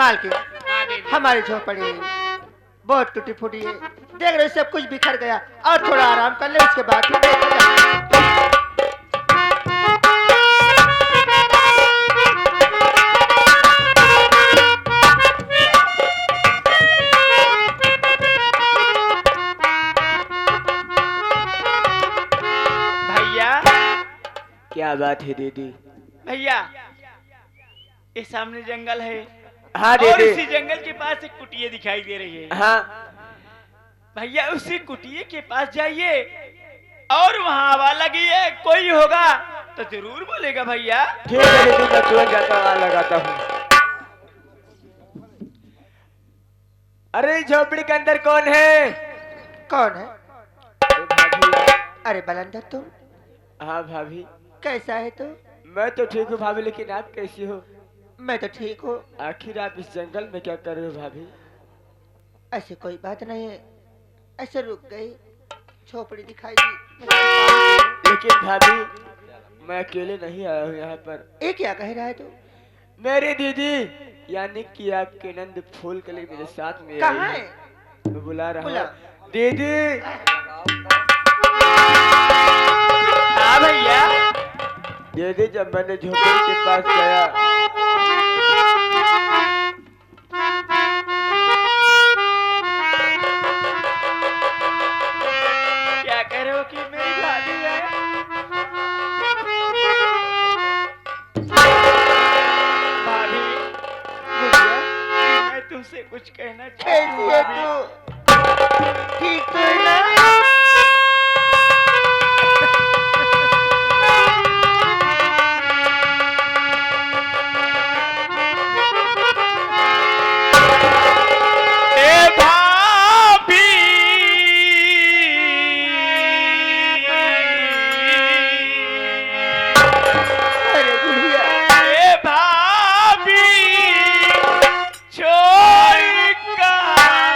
मालकिन हाँ दीदी। हमारी झोपड़ी बहुत टूटी फूटी है, देख रहे हो सब कुछ बिखर गया। और थोड़ा आराम कर ले, उसके बाद फिर देखा जाएगा। भैया क्या बात है दीदी? भैया, ये सामने जंगल है हाँ और दीदी। इसी जंगल के पास एक कुटिया दिखाई दे रही है। हाँ भैया उसी कुटिया के पास जाइए और वहाँ आवाज लगी है, कोई होगा तो जरूर बोलेगा भैया। ठीक है दीदी, मैं तुरंत जाकर आवाज लगाता हूँ। अरे झोपड़ी के अंदर कौन है? कौन है? अरे भाभी। अरे बलंदर तुम हाँ भाभी। कैसा है तू? मैं तो ठीक हूँ भाभी, लेकिन आप कैसी हो? मैं तो ठीक हूँ। आखिर आप इस जंगल में क्या कर रहे हो भाभी? ऐसी कोई बात नहीं है, ऐसे रुक गई, झोपड़ी दिखाई दी। लेकिन भाभी मैं अकेले नहीं आया हूँ यहाँ पर। ये क्या कह रहा है तू? मेरी दीदी यानी कि आपके नंद फूल कली मेरे साथ में आई कहाँ है। है? मैं बुला रहा बुला। हूँ। दीदी। हाँ भैया। दीदी जब मैंने झोपड़ी के पास गया क्या कह रहे हो कि मेरी भाभी है? भाभी गुड़िया, मैं तुमसे कुछ कहना चाहती कैसी हूँ है भाभी। तू? ठीक तो है ना? ए भाभी, अरे गुड़िया, ए भाभी, छोड़ कहाँ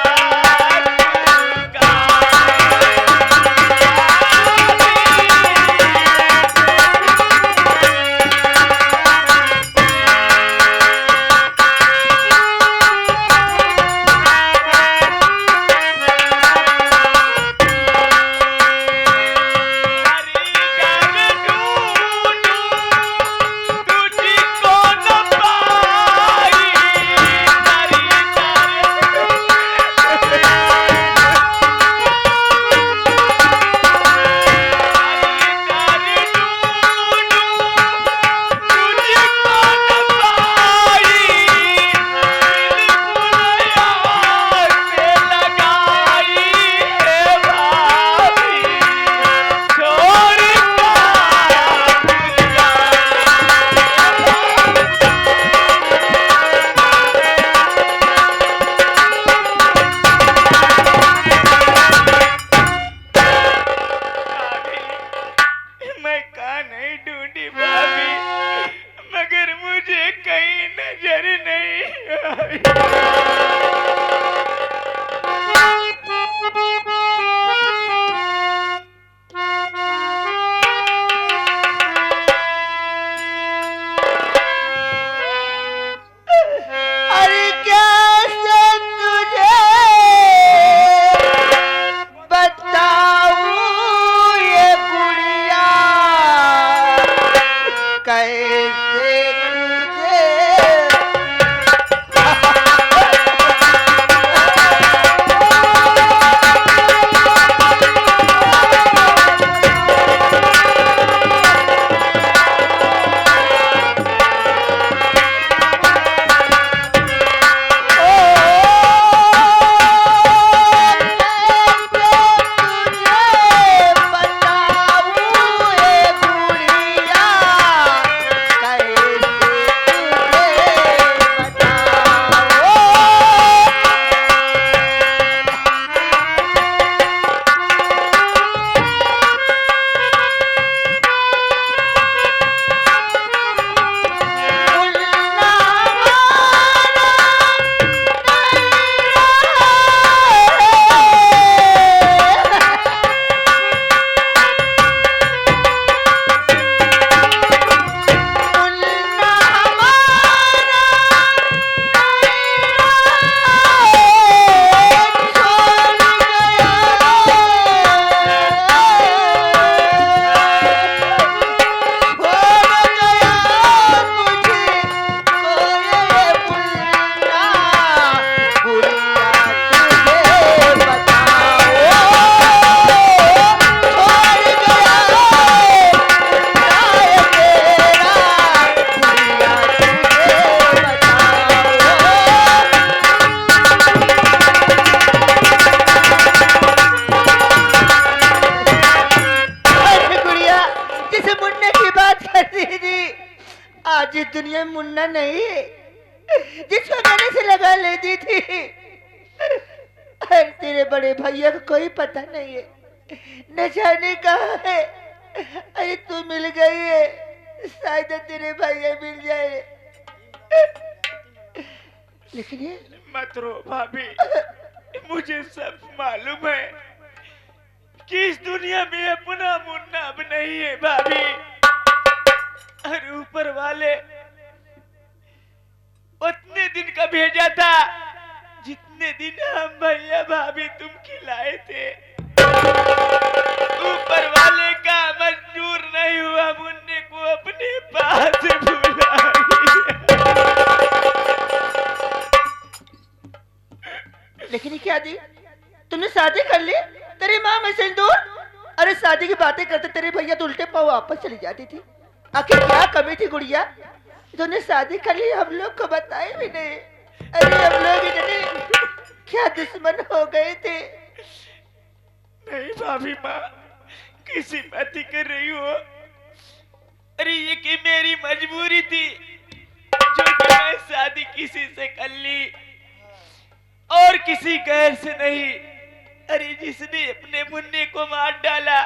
दुनिया में मुन्ना नहीं है जिसको मैंने से लगा लेती थी। अरे तेरे बड़े भैया को कोई पता नहीं है, न जाने कहाँ है। अरे तू मिल गई है, शायद तेरे भैया मिल जाए। लेकिन ये मत रो भाभी, मुझे सब मालूम है कि इस दुनिया में अपना मुन्ना अब नहीं है भाभी। अरे ऊपर वाले उतने दिन का भेजा था जितने दिन हम भैया भाभी तुम खिलाए थे। ऊपर वाले का मंजूर नहीं हुआ मुन्ने को अपने पास बुलाने। लेकिन क्या दी, तुमने शादी कर ली, तेरी माँ में सिंदूर। अरे शादी की बातें करते तेरे भैया तो उल्टे पाँव वापस चली जाती थी। आखिर क्या कमी थी गुड़िया, तूने शादी कर ली, हम लोग को बताए भी नहीं। अरे हम लोग इतने क्या दुश्मन हो गए थे। नहीं भाभी माँ, किसी बात ही कर रही हो। अरे ये कि मेरी मजबूरी थी जो कि मैं शादी किसी से कर ली और किसी गैर से नहीं। अरे जिसने अपने मुन्ने को मार डाला,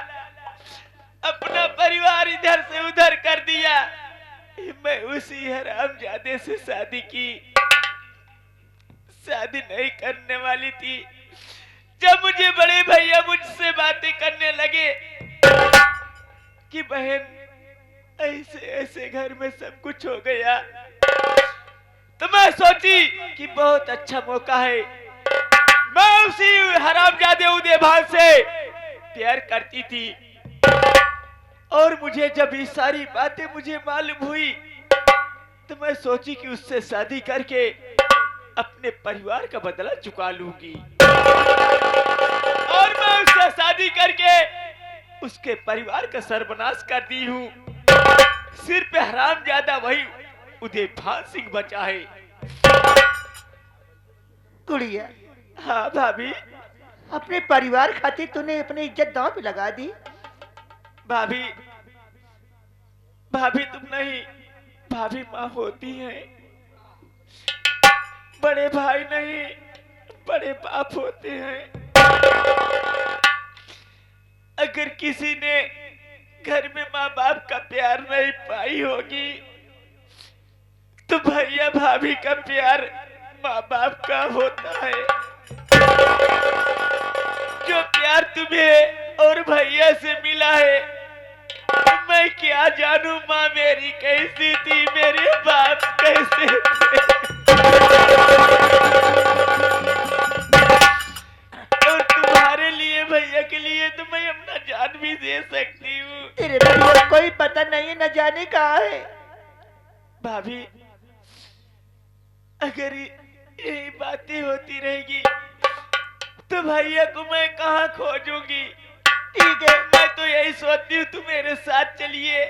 अपना परिवार इधर से उधर कर दिया, मैं उसी हरामजादे से शादी की। शादी नहीं करने वाली थी। जब मुझे बड़े भैया मुझसे बातें करने लगे कि बहन ऐसे ऐसे घर में सब कुछ हो गया, तो मैं सोची कि बहुत अच्छा मौका है। मैं उसी हरामजादे उदयभान से प्यार करती थी और मुझे जब ये सारी बातें मुझे मालूम हुई तो मैं सोची कि उससे शादी करके अपने परिवार का बदला चुका लूंगी और मैं उससे शादी करके उसके परिवार का सर्वनाश कर दी हूँ। सिर पे हरामजादा वही उदयभान सिंह बचा है। गुड़िया, हाँ भाभी। अपने परिवार खातिर तूने अपनी इज्जत दांव पे लगा दी। भाभी, भाभी तुम नहीं, भाभी माँ होती हैं। बड़े भाई नहीं, बड़े बाप होते हैं। अगर किसी ने घर में माँ बाप का प्यार नहीं पाई होगी तो भैया भाभी का प्यार माँ बाप का होता है। जो प्यार तुम्हें और भैया से मिला है, मैं क्या जानू माँ मेरी कैसी थी, मेरे बाप कैसे थे। और तुम्हारे लिए, भैया के लिए तो मैं अपना जान भी दे सकती हूँ। तेरे भैया को कोई पता नहीं है, न जाने कहाँ है। भाभी, अगर यही बातें होती रहेगी तो भैया को मैं कहाँ खोजूंगी। ठीक है, मैं तो यही सोचती हूँ तुम मेरे साथ चलिए,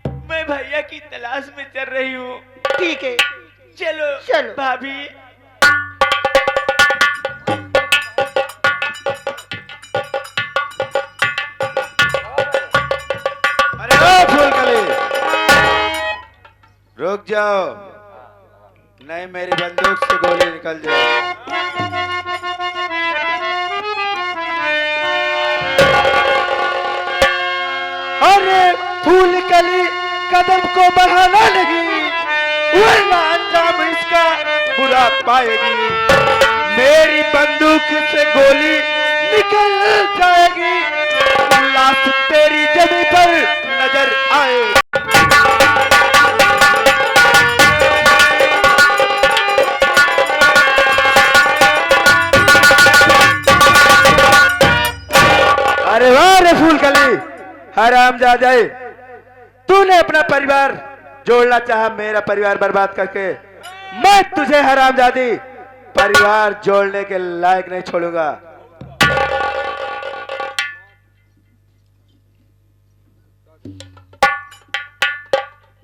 मैं भैया की तलाश में चल रही हूँ। ठीक है, चलो चलो। भाभी। अरे ओ फूलकली, रुक जाओ, नहीं मेरी बंदूक से गोली निकल जाए। अरे फूलकली कदम को बढ़ाना लगी, वरना अंजाम इसका बुरा पाएगी। मेरी बंदूक से गोली निकल जाएगी, लाश तेरी जमी पर नजर आएगी। अरे वाह रे फूलकली, हरामजादे, तूने अपना परिवार जोड़ना चाहा मेरा परिवार बर्बाद करके। मैं तुझे हरामजादी परिवार जोड़ने के लायक नहीं छोड़ूंगा।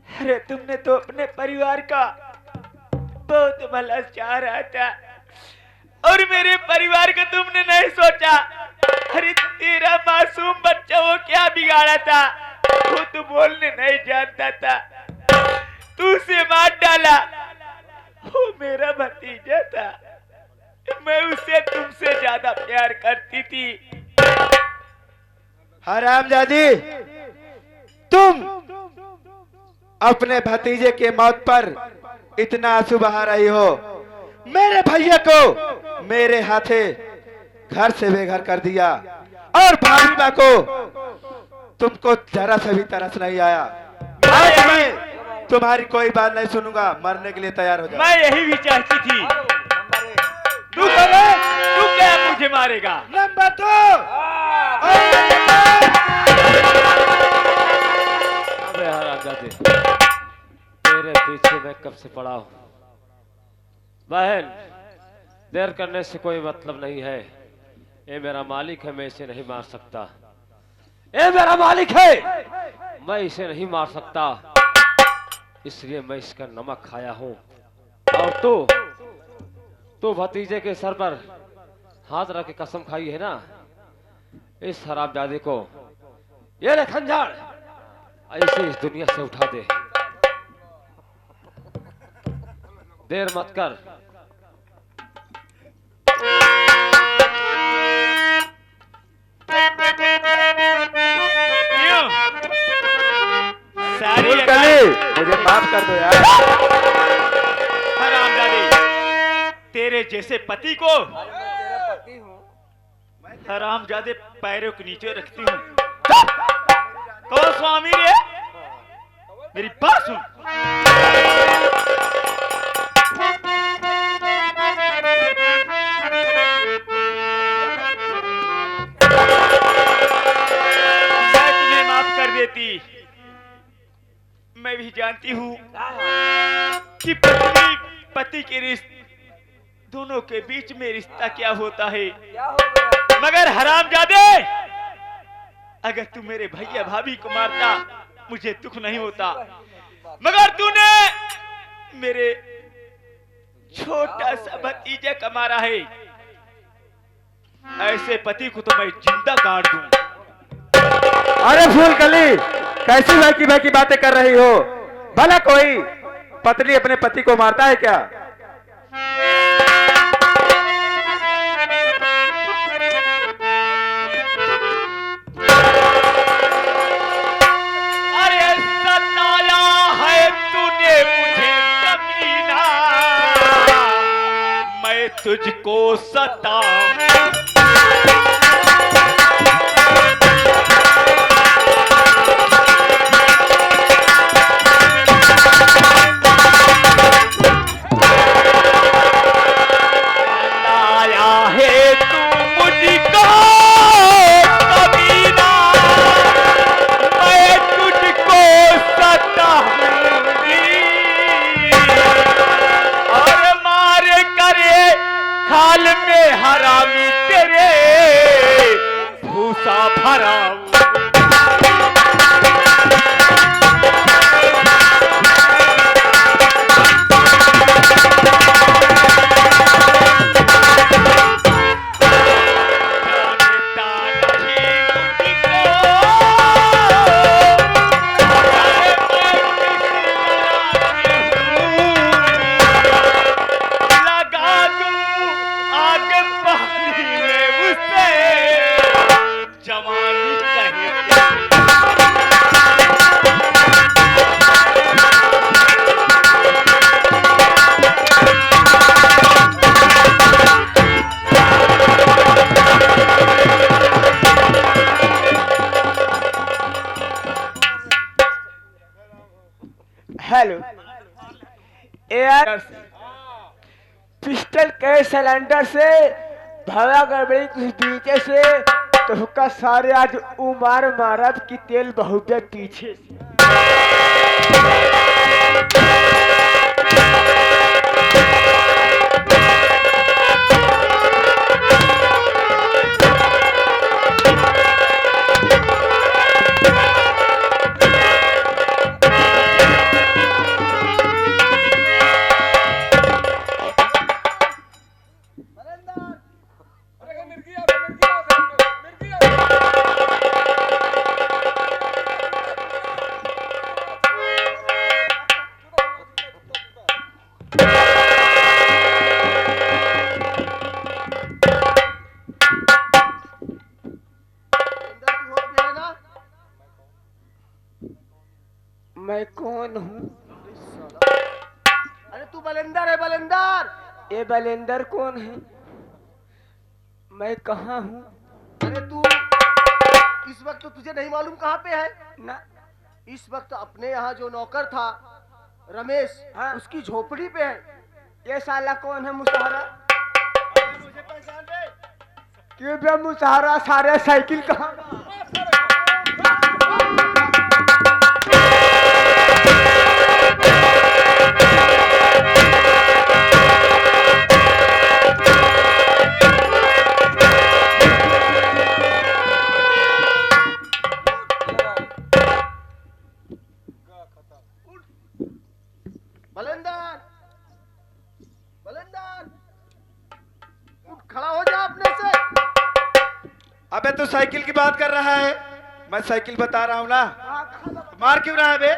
अरे तुमने तो अपने परिवार का बहुत भला चाह रहा था और मेरे परिवार का तुमने नहीं सोचा। अरे तेरा मासूम बच्चा वो क्या बिगाड़ा था, वो तो बोलने नहीं जानता था। तू उसे मार डाला। वो मेरा भतीजा था, मैं उसे तुमसे ज्यादा प्यार करती थी। हरामजादी, तुम अपने भतीजे के मौत पर इतना आंसू बहा रही हो। मेरे भैया को मेरे हाथे घर से बेघर कर दिया और भाभी माँ को तुमको जरा सा भी तरस नहीं आया। आज मैं तुम्हारी कोई बात नहीं सुनूंगा, मरने के लिए तैयार हो जाओ। मैं यही भी चाहती थी। तू क्या मुझे मारेगा? नंबर 2। अबे हरामजादे, तेरे पीछे मैं कब से पड़ा हूँ। बहन, देर करने से कोई मतलब नहीं है। ये मेरा मालिक है, मैं इसे नहीं मार सकता। ये मेरा मालिक है, मैं इसे नहीं मार सकता, इसलिए मैं इसका नमक खाया हूँ। और तू भतीजे के सर पर हाथ रख के कसम खाई है ना, इस हरामजादे को ये ले खंजर, ऐसे इस दुनिया से उठा दे। देर मत कर। क्यों? सारी मुझे माफ कर दो यार। हरामजादे, तेरे जैसे पति को हरामजादे पैरों के नीचे रखती हूँ। कौन स्वामी रे? मेरी बात सुन। मैं तुम्हें माफ कर देती। मैं भी जानती हूँ कि पत्नी पति के रिश्ते दोनों के बीच में रिश्ता क्या होता है। मगर हरामजादे, अगर तू मेरे भैया भाभी को मारता मुझे दुख नहीं होता, मगर तूने मेरे छोटा सा भतीजा का मारा है। ऐसे पति को तो मैं जिंदा काट दूं। अरे फूलकली, कैसी बहकी बहकी बातें कर रही हो? भला कोई पत्नी अपने पति को मारता है क्या? अरे सताया है तूने मुझे कमीना, मैं तुझको सता। हरामी तेरे भूसा भरा। हेलो एयर पिस्टल के सिलेंडर से भवा गड़बड़ी कुछ पीछे से तो हुक्का सारे आज उमार मारब की तेल बहुत पीछे से। मैं कौन हूँ? अरे तू बलेंदर है, बलेंदर। ये बलेंदर कौन है? मैं कहाँ हूँ? अरे तू इस वक्त तो तुझे नहीं मालूम कहाँ पे है ना। इस वक्त अपने यहाँ जो नौकर था रमेश, हाँ। उसकी झोपड़ी पे है। ये साला कौन है मुसहरा? मुझे पहचान दे। क्यों बे मुसहरा? सारे साइकिल कहाँ? बलेंदर, बलेंदर, उठ खड़ा हो जा अपने से। अबे तू साइकिल की बात कर रहा है, मैं साइकिल बता रहा हूँ ना। मार क्यों रहा है बे?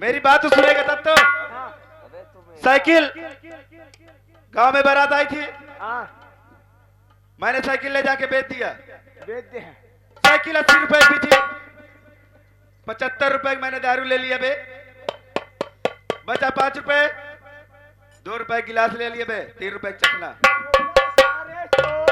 मेरी बात तो सुनेगा तब तो। साइकिल गांव में बारात आई थी, हाँ, मैंने साइकिल ले जाके बेच दिया। बेच दे है। साइकिल 80 रुपए की थी, 75 रुपए की मैंने दारू ले लिया बे। बचा 5 रुपए, 2 रुपए गिलास ले लिए बे, 3 रुपए चखना। सारे चोर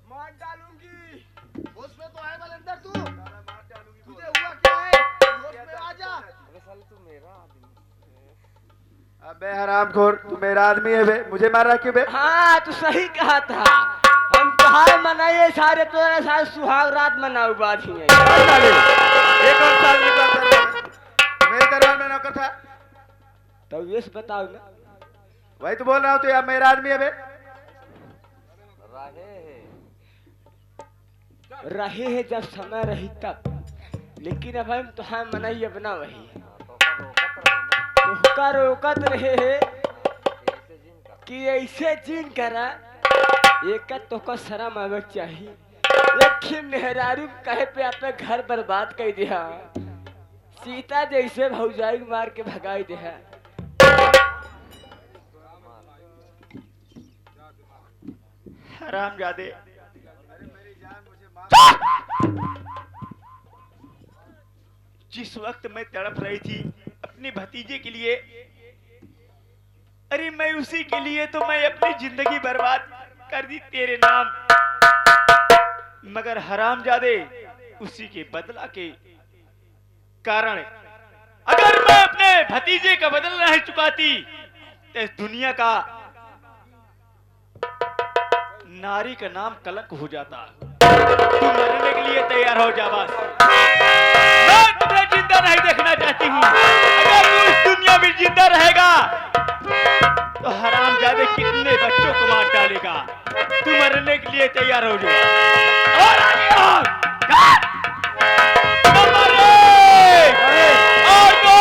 मार डालूंगी। होश में तो है बलेंदर तू? तुझे हुआ क्या है? होश में आ जा। अबे हरामखोर, तू मेरा आदमी है बे, मुझे मार रहा क्यों बे? हाँ, तू सही कहा था। हम त्योहार मनाइए सारे, तो सारे सुहाग रात मनाऊ बात ही है। साले, एक और साल में काम कर रहा है। मेरे दरबार में नौकर था, तो ये से बताओ ना। वही तो बोल रहा हूँ, तो यार मेरा आदमी है बे। रहे हैं जब समय रही तब, लेकिन अब हम त्योहार मनाइए अपना वही। तो रोकत रहे हैं कि ऐसे जिन करा एक तो को शर्म आवे चाहिए। लेकिन मेहरारू कहे पे अपने घर बर्बाद कर दिया, सीता जैसे भौजाई मार के भगाई दिया। हरामजादे, जिस वक्त मैं तड़प रही थी अपने भतीजे के लिए, अरे मैं उसी के लिए तो मैं अपनी जिंदगी बर्बाद कर दी तेरे नाम। मगर हरामजादे, उसी के बदला के कारण अगर मैं अपने भतीजे का बदला नहीं चुकाती तो इस दुनिया का नारी का नाम कलंक हो जाता। तू मरने के लिए तैयार हो जा बस। मैं तुझे जिंदा नहीं देखना चाहती हूँ। अगर तू इस दुनिया में जिंदा रहेगा तो हरामजादे कितने बच्चों को मार डालेगा। तू मरने के लिए तैयार हो जा और आगे हो। नंबर 1 और 2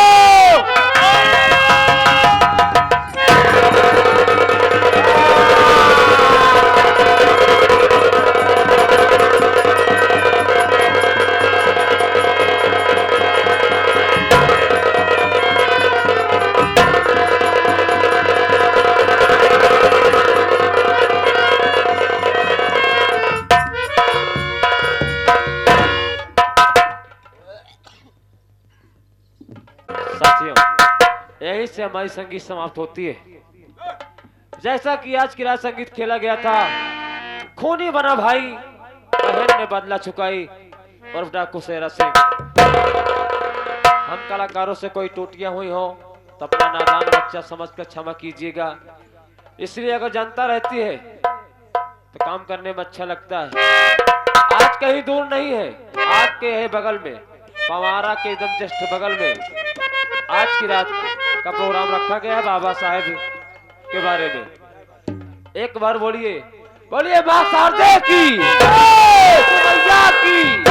साथियों, यही से हमारी संगीत समाप्त होती है। जैसा कि आज की रात संगीत खेला गया था, खूनी बना भाई, बहन ने बदला चुकाई और डाकू सेरा सिंह। हम कलाकारों से कोई टूटियां हुई हो तो अपना नादान बच्चा समझकर क्षमा कीजिएगा। इसलिए अगर जनता रहती है तो काम करने में अच्छा लगता है। आज कहीं दूर नहीं है, आपके है बगल में, पवारा के एकदम जस्ट बगल में आज की रात का प्रोग्राम रखा गया है बाबा साहेब के बारे में। एक बार बोलिए बोलिए मां शारदे की, मैया की।